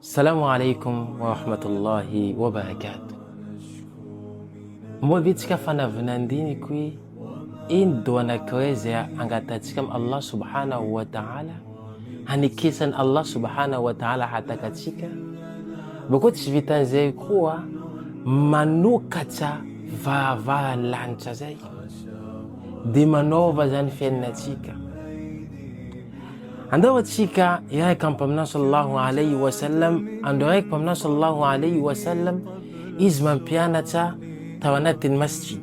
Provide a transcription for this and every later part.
Assalamu alaikum wa rahmatullahi wa barakatuh. Mobitsika fanavinandini kui indo anakiweza angatatsika Allah subhanahu wa ta'ala hanikisan Allah subhanahu wa ta'ala hatakatsika bako tsy vitan'izay koa manokatra vahavahany lanitra zay de manaova zany fiainatsika. Andao atsika iraiky ampaminao sallallahu alayhi wa sallam, andao iraiky ampaminao sallallahu alayhi wa sallam izy mampianatra tao anatin'ny masjid.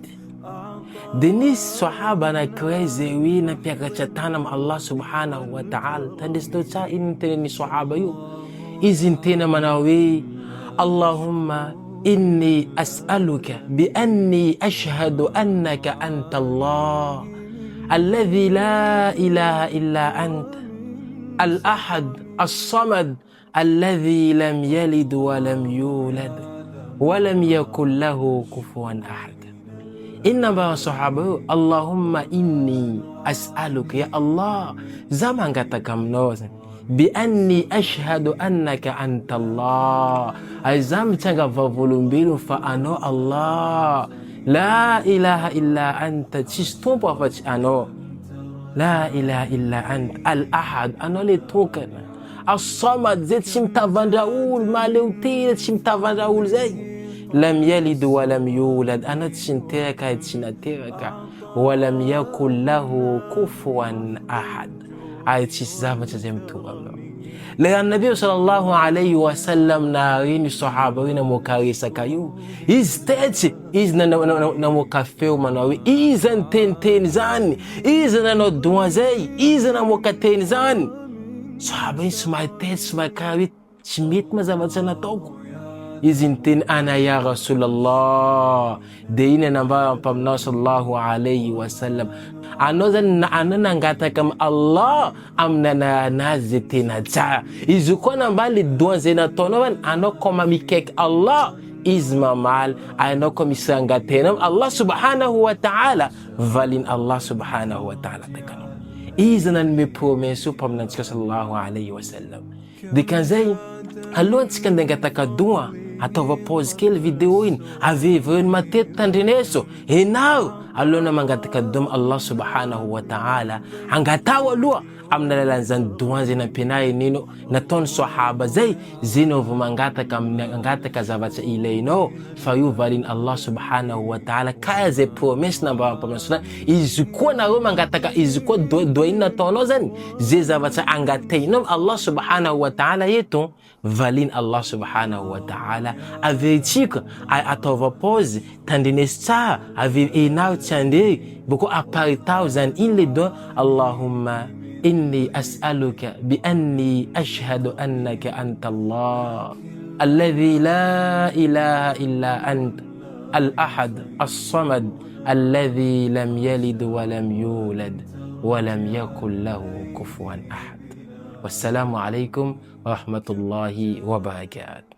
De nisy sahaba anakiray zay hoe nampiakatra tana am Allah subhanahu wa ta'ala. Tandresy tao tsara ino ny tenen'ny sahaba io? Izy ny tena manao hoe Allahumma inni as'aluka bi anni ashhadu annaka anta Allah alladhi la ilaha illa anta al-ahad as-samad alladhi lam yalid wa lam yulad wa lam yakul lahu kufuwan ahad. Inna sahaba Allahumma inni as'aluka ya Allah zaman ngataka aminao bi anni ashhadu annaka anta Allah azam tsanga vavolombelogno fa anao Allah la ilaha illa anta tsisy tompo afa-tsy anao, la ilaha illa anta al-ahad anao le tokana, as-samad zay tsy mitavandra olo, maleo tena tsy mitavandra olo zay, lam yalid wa lam yulad anao tsy niteraka tsy nateraka, wa lam yakul lahu kufuwan ahad ay tsisy zavatra zay mitovy aminao. Le Nabi sallallahu alayhi wa sallam na reny sahaba io namoaka resaka io, izy tetsy izy namoaka feo manao hoe iza ny teniteny zany, iza nanao doa zay, iza namoaka teny zany. Sahaba io somary tetsy somary karaha hoe tsy mety mazavatsy nataoko. Izy ny teny ana ya Rasulallah. De iny anambara ampaminao sallallahu alayhi wa sallam, anao zany anao nangataka am Allah aminana anazy zay tena tsara. Izy koa namba le doa zay nataonao anao koa mamikaiky Allah izy mamaly, anao koa misy rangatena Allah subhanahu wa ta'ala, valin Allah subhanahu wa ta'ala takanao. Izy nanome promesse io mpaminantsika sallallahu alayhi wa sallam. Dikan'izay alohantsika nde angataka doa ataova pause kely vidéo iny aveveo mateto tandrineso enao alohana mangataka doa Allah subhanahu wa ta'ala angatao aloha amin'ny alalan'izany doa zay nampianay nino nataony sahaba zay zeno vao mangataka zavatra ilainao fa io valin Allah subhanahu wa ta'ala kaya zay promesse namba mpaminasona izy koa nareo mangataka izy koa doa iny nataonao zany zay zavatra angatainao Allah subhanahu wa ta'ala eto valin Allah subhanahu wa ta'ala averitsika ataova pause tandrinesy tsara ave enao tsy andery boko aparitao zany iny le doa Allahumma inni as'aluka bi anni ashhadu annaka anta Allah alladhi la ilaha illa anta al-ahad as-samad alladhi lam yalid wa lam yulad wa lam yakul lahu kufuwan ahad. Wassalamu alaikum wa rahmatullahi wa barakatuh.